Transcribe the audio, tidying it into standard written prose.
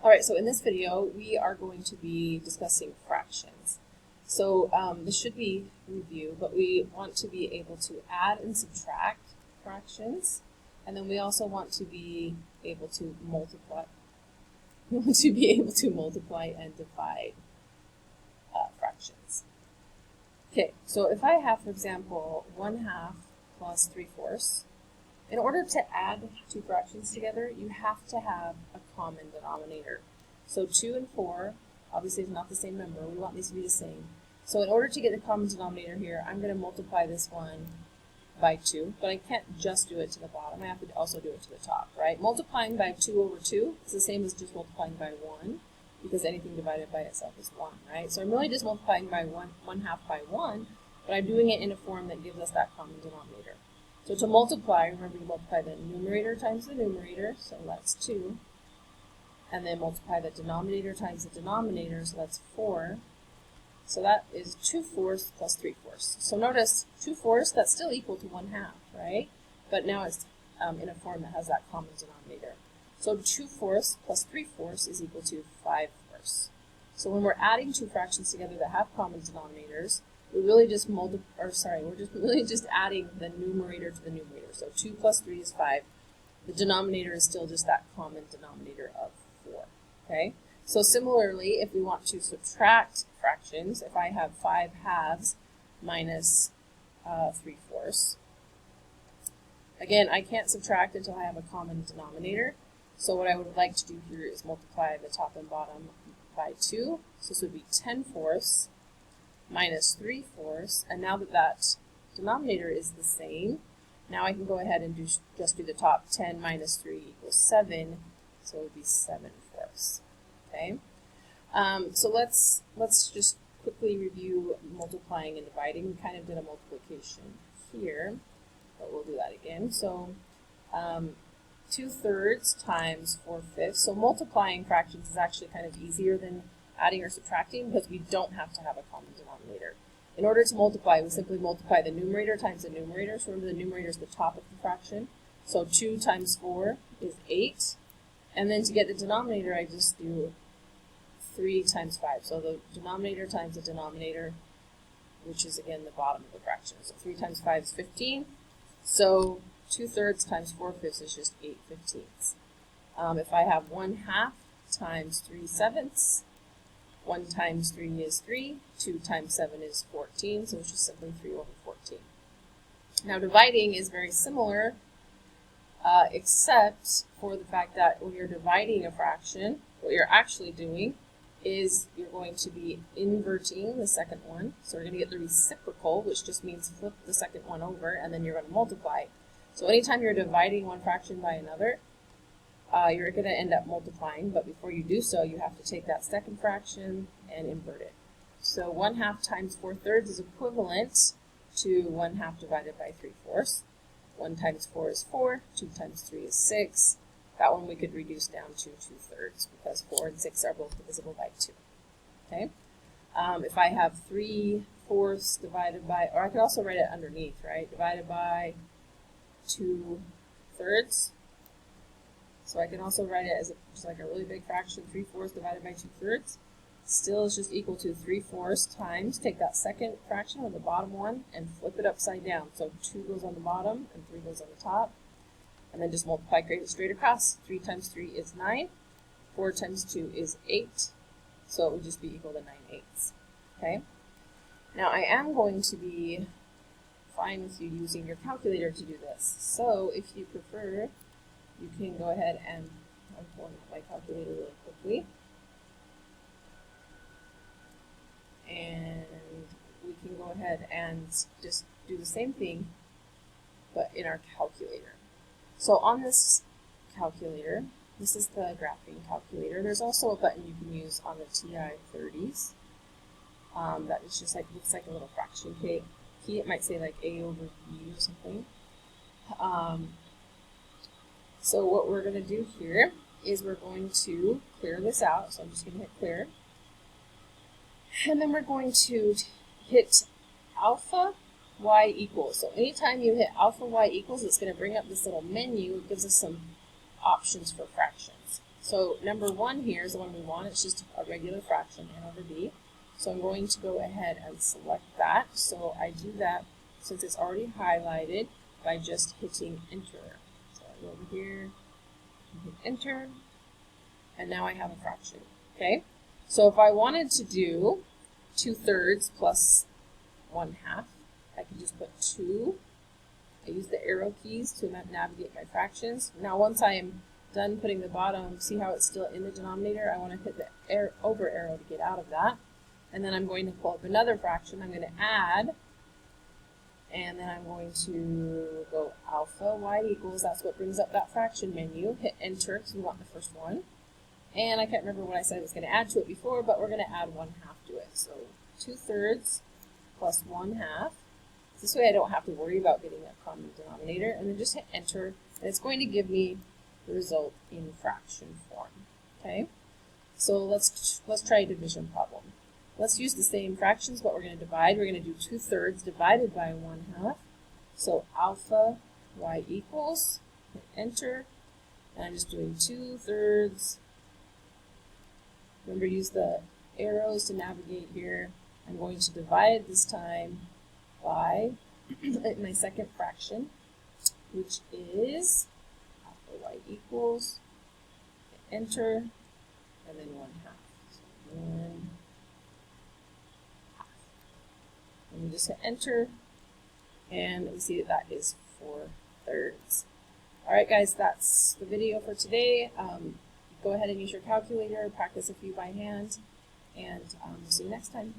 Alright, so in this video, we are going to be discussing fractions. So this should be review, but we want to be able to add and subtract fractions, and then we also want to be able to multiply. We want to be able to multiply and divide fractions. Okay, so if I have, for example, 1/2 plus 3/4, in order to add two fractions together, you have to have a common denominator. So 2 and 4, obviously is not the same number. We want these to be the same. So in order to get the common denominator here, I'm going to multiply this one by 2, but I can't just do it to the bottom. I have to also do it to the top, right? Multiplying by 2 over 2 is the same as just multiplying by 1, because anything divided by itself is 1, right? So I'm really just multiplying by 1/2 by 1, but I'm doing it in a form that gives us that common denominator. So to multiply, remember you multiply the numerator times the numerator, so that's 2. And then multiply the denominator times the denominator, so that's 4. So that is 2/4 plus 3/4. So notice 2/4, that's still equal to 1/2, right? But now it's in a form that has that common denominator. So 2/4 plus 3/4 is equal to 5/4. So when we're adding two fractions together that have common denominators, we're really just adding the numerator to the numerator. So 2 plus 3 is 5. The denominator is still just that common denominator of 4. Okay? So similarly, if we want to subtract fractions, if I have 5/2 minus 3/4, again, I can't subtract until I have a common denominator. So what I would like to do here is multiply the top and bottom by 2. So this would be 10/4 minus 3/4, and now that that denominator is the same, now I can go ahead and just do the top. 10 minus 3 equals 7, so it would be 7/4. Okay, so let's just quickly review multiplying and dividing. We kind of did a multiplication here, but we'll do that again. So 2/3 times 4/5. So multiplying fractions is actually kind of easier than adding or subtracting because we don't have to have a common denominator. In order to multiply, we simply multiply the numerator times the numerator. So remember the numerator is the top of the fraction. So 2 times 4 is 8. And then to get the denominator, I just do 3 times 5. So the denominator times the denominator, which is again the bottom of the fraction. So 3 times 5 is 15. So 2/3 times 4/5 is just 8/15. If I have 1/2 times 3/7, 1 times 3 is 3, 2 times 7 is 14, so it's just simply 3 over 14. Now dividing is very similar, except for the fact that when you're dividing a fraction, what you're actually doing is you're going to be inverting the second one. So we're going to get the reciprocal, which just means flip the second one over, and then you're going to multiply. So anytime you're dividing one fraction by another, you're going to end up multiplying, but before you do so, you have to take that second fraction and invert it. So 1/2 times 4/3 is equivalent to 1/2 divided by 3/4. 1 times 4 is 4, 2 times 3 is 6. That one we could reduce down to 2/3 because 4 and 6 are both divisible by 2. Okay. If I have 3/4 divided by, or I could also write it underneath, right? Divided by 2/3. So I can also write it as just like a really big fraction, 3/4 divided by 2/3. Still is just equal to 3/4 times, take that second fraction of the bottom one and flip it upside down. So 2 goes on the bottom and 3 goes on the top. And then just multiply straight across. 3 times 3 is 9. 4 times 2 is 8. So it would just be equal to 9/8. Okay? Now I am going to be fine with you using your calculator to do this. So if you prefer, you can go ahead and I'm pulling up my calculator really quickly. And we can go ahead and just do the same thing, but in our calculator. So on this calculator, this is the graphing calculator. There's also a button you can use on the TI-30s. That is just like, looks like a little fraction key. It might say like A over B or something. So what we're going to do here is we're going to clear this out. So I'm just going to hit clear. And then we're going to hit alpha y equals. So anytime you hit alpha y equals, it's going to bring up this little menu. It gives us some options for fractions. So number 1 here is the one we want. It's just a regular fraction, n over b. So I'm going to go ahead and select that. So I do that, since it's already highlighted, by just hitting enter. So I go over here, and hit enter, and now I have a fraction. Okay? So if I wanted to do 2/3 plus 1/2, I could just put 2. I use the arrow keys to navigate my fractions. Now once I am done putting the bottom, see how it's still in the denominator? I want to hit the over arrow to get out of that. And then I'm going to pull up another fraction. I'm going to add, and then I'm going to go alpha y equals. That's what brings up that fraction menu. Hit enter because we want the first one. And I can't remember what I said I was going to add to it before, but we're going to add 1/2 to it. So 2/3 plus 1/2. This way I don't have to worry about getting a common denominator. And then just hit enter, and it's going to give me the result in fraction form. Okay? So let's try a division problem. Let's use the same fractions, but we're going to divide. We're going to do 2/3 divided by 1/2. So alpha y equals, hit enter, and I'm just doing 2/3. Remember, use the arrows to navigate here. I'm going to divide this time by my second fraction, which is alpha y equals, hit enter, and then 1/2. So 1/2. And we just hit enter, and we see that that is 4/3. Alright guys, that's the video for today. Go ahead and use your calculator, practice a few by hand, and see you next time.